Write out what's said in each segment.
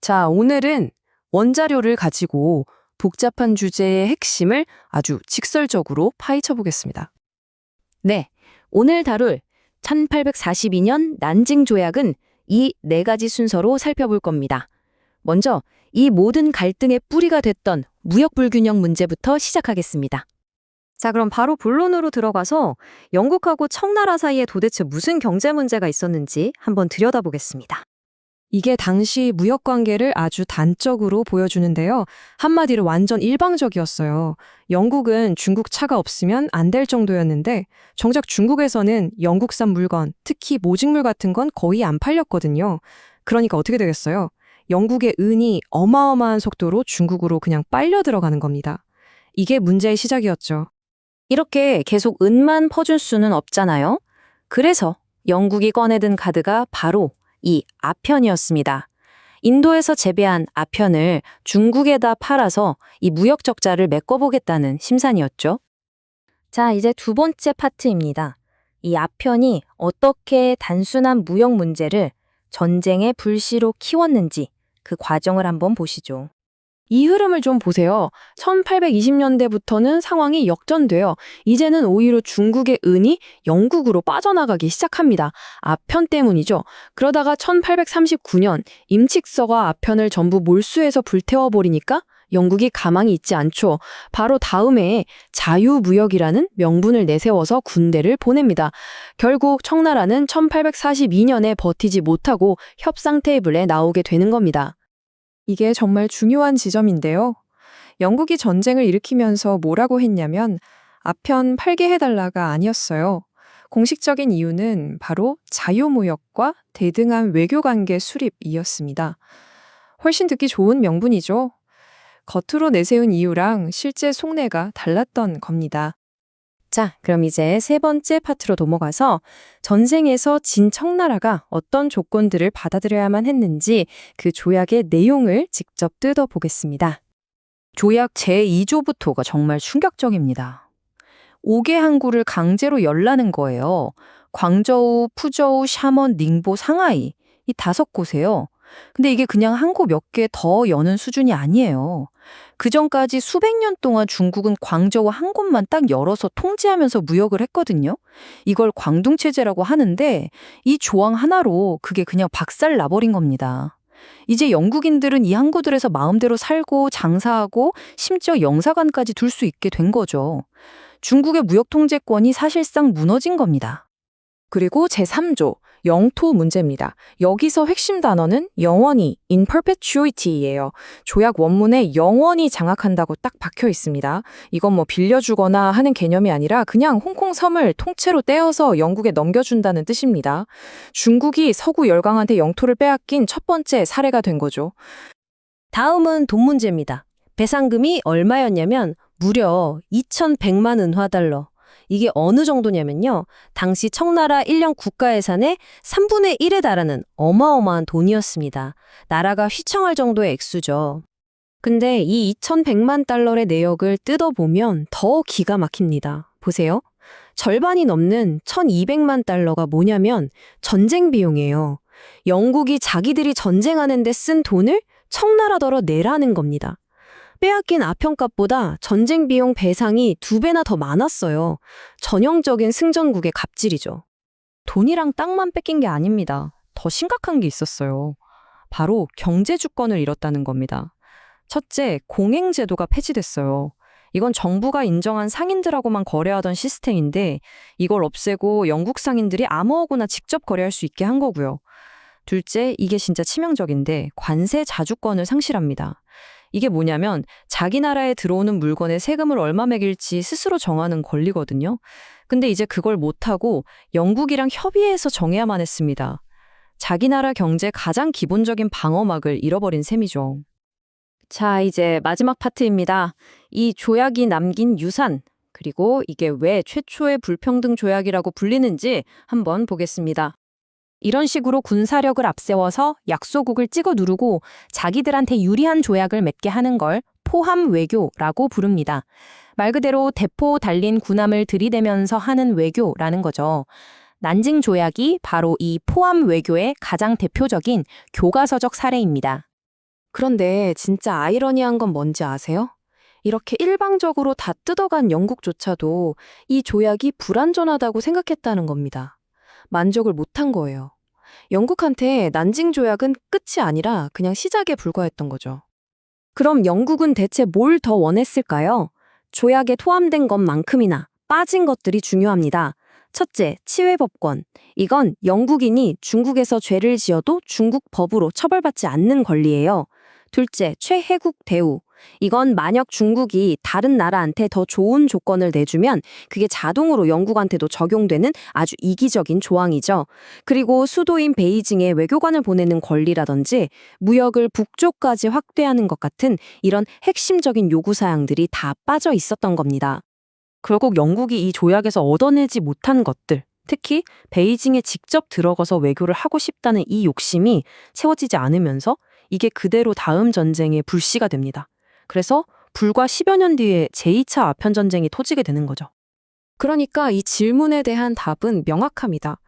자, 오늘은 원자료를 가지고 복잡한 주제의 핵심을 아주 직설적으로 파헤쳐 보겠습니다. 네, 오늘 다룰 1842년 난징 조약은 이 네 가지 순서로 살펴볼 겁니다. 먼저 이 모든 갈등의 뿌리가 됐던 무역 불균형 문제부터 시작하겠습니다. 자, 그럼 바로 본론으로 들어가서 영국하고 청나라 사이에 도대체 무슨 경제 문제가 있었는지 한번 들여다보겠습니다. 이게 당시 무역 관계를 아주 단적으로 보여주는데요. 한마디로 완전 일방적이었어요. 영국은 중국 차가 없으면 안 될 정도였는데 정작 중국에서는 영국산 물건, 특히 모직물 같은 건 거의 안 팔렸거든요. 그러니까 어떻게 되겠어요? 영국의 은이 어마어마한 속도로 중국으로 그냥 빨려 들어가는 겁니다. 이게 문제의 시작이었죠. 이렇게 계속 은만 퍼줄 수는 없잖아요. 그래서 영국이 꺼내든 카드가 바로 이 아편이었습니다. 인도에서 재배한 아편을 중국에다 팔아서 이 무역 적자를 메꿔보겠다는 심산이었죠. 자, 이제 두 번째 파트입니다. 이 아편이 어떻게 단순한 무역 문제를 전쟁의 불씨로 키웠는지 그 과정을 한번 보시죠. 이 흐름을 좀 보세요. 1820년대부터는 상황이 역전돼요. 이제는 오히려 중국의 은이 영국으로 빠져나가기 시작합니다. 아편 때문이죠. 그러다가 1839년 임칙서가 아편을 전부 몰수해서 불태워버리니까 영국이 가만히 있지 않죠. 바로 다음에 자유무역이라는 명분을 내세워서 군대를 보냅니다. 결국 청나라는 1842년에 버티지 못하고 협상 테이블에 나오게 되는 겁니다. 이게 정말 중요한 지점인데요. 영국이 전쟁을 일으키면서 뭐라고 했냐면 아편 팔게 해달라가 아니었어요. 공식적인 이유는 바로 자유무역과 대등한 외교관계 수립이었습니다. 훨씬 듣기 좋은 명분이죠. 겉으로 내세운 이유랑 실제 속내가 달랐던 겁니다. 자, 그럼 이제 세 번째 파트로 넘어가서 전쟁에서 진 청나라가 어떤 조건들을 받아들여야만 했는지 그 조약의 내용을 직접 뜯어보겠습니다. 조약 제2조부터가 정말 충격적입니다. 5개 항구를 강제로 열라는 거예요. 광저우, 푸저우, 샤먼, 닝보, 상하이 이 5곳에요. 근데 이게 그냥 항구 몇 개 더 여는 수준이 아니에요. 그전까지 수백 년 동안 중국은 광저우 한 곳만 딱 열어서 통제하면서 무역을 했거든요. 이걸 광둥체제라고 하는데 이 조항 하나로 그게 그냥 박살 나버린 겁니다. 이제 영국인들은 이 항구들에서 마음대로 살고 장사하고 심지어 영사관까지 둘 수 있게 된 거죠. 중국의 무역 통제권이 사실상 무너진 겁니다. 그리고 제3조, 영토 문제입니다. 여기서 핵심 단어는 영원히, in perpetuity예요. 조약 원문에 영원히 장악한다고 딱 박혀 있습니다. 이건 뭐 빌려주거나 하는 개념이 아니라 그냥 홍콩 섬을 통째로 떼어서 영국에 넘겨준다는 뜻입니다. 중국이 서구 열강한테 영토를 빼앗긴 첫 번째 사례가 된 거죠. 다음은 돈 문제입니다. 배상금이 얼마였냐면 무려 2,100만 은화달러. 이게 어느 정도냐면요. 당시 청나라 1년 국가 예산의 3분의 1에 달하는 어마어마한 돈이었습니다. 나라가 휘청할 정도의 액수죠. 근데 이 2,100만 달러의 내역을 뜯어보면 더 기가 막힙니다. 보세요. 절반이 넘는 1,200만 달러가 뭐냐면 전쟁 비용이에요. 영국이 자기들이 전쟁하는 데 쓴 돈을 청나라더러 내라는 겁니다. 빼앗긴 아편값보다 전쟁 비용 배상이 2배나 더 많았어요. 전형적인 승전국의 갑질이죠. 돈이랑 땅만 뺏긴 게 아닙니다. 더 심각한 게 있었어요. 바로 경제 주권을 잃었다는 겁니다. 첫째, 공행제도가 폐지됐어요. 이건 정부가 인정한 상인들하고만 거래하던 시스템인데 이걸 없애고 영국 상인들이 아무하고나 직접 거래할 수 있게 한 거고요. 둘째, 이게 진짜 치명적인데 관세 자주권을 상실합니다. 이게 뭐냐면 자기 나라에 들어오는 물건에 세금을 얼마 매길지 스스로 정하는 권리거든요. 근데 이제 그걸 못하고 영국이랑 협의해서 정해야만 했습니다. 자기 나라 경제 가장 기본적인 방어막을 잃어버린 셈이죠. 자, 이제 마지막 파트입니다. 이 조약이 남긴 유산, 그리고 이게 왜 최초의 불평등 조약이라고 불리는지 한번 보겠습니다. 이런 식으로 군사력을 앞세워서 약소국을 찍어 누르고 자기들한테 유리한 조약을 맺게 하는 걸 포함 외교라고 부릅니다. 말 그대로 대포 달린 군함을 들이대면서 하는 외교라는 거죠. 난징 조약이 바로 이 포함 외교의 가장 대표적인 교과서적 사례입니다. 그런데 진짜 아이러니한 건 뭔지 아세요? 이렇게 일방적으로 다 뜯어간 영국조차도 이 조약이 불완전하다고 생각했다는 겁니다. 만족을 못한 거예요. 영국한테 난징 조약은 끝이 아니라 그냥 시작에 불과했던 거죠. 그럼 영국은 대체 뭘 더 원했을까요? 조약에 포함된 것만큼이나 빠진 것들이 중요합니다. 첫째, 치외법권. 이건 영국인이 중국에서 죄를 지어도 중국 법으로 처벌받지 않는 권리예요. 둘째, 최혜국 대우. 이건 만약 중국이 다른 나라한테 더 좋은 조건을 내주면 그게 자동으로 영국한테도 적용되는 아주 이기적인 조항이죠. 그리고 수도인 베이징에 외교관을 보내는 권리라든지 무역을 북쪽까지 확대하는 것 같은 이런 핵심적인 요구사항들이 다 빠져 있었던 겁니다. 결국 영국이 이 조약에서 얻어내지 못한 것들, 특히 베이징에 직접 들어가서 외교를 하고 싶다는 이 욕심이 채워지지 않으면서 이게 그대로 다음 전쟁의 불씨가 됩니다. 그래서 불과 10여 년 뒤에 제2차 아편전쟁이 터지게 되는 거죠. 그러니까 이 질문에 대한 답은 명확합니다.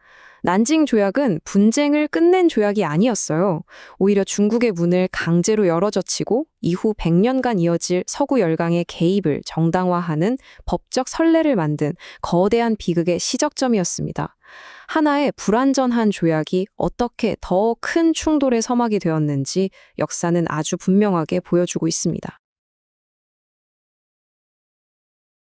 난징 조약은 분쟁을 끝낸 조약이 아니었어요. 오히려 중국의 문을 강제로 열어젖히고 이후 100년간 이어질 서구 열강의 개입을 정당화하는 법적 선례를 만든 거대한 비극의 시작점이었습니다. 하나의 불완전한 조약이 어떻게 더 큰 충돌의 서막이 되었는지 역사는 아주 분명하게 보여주고 있습니다.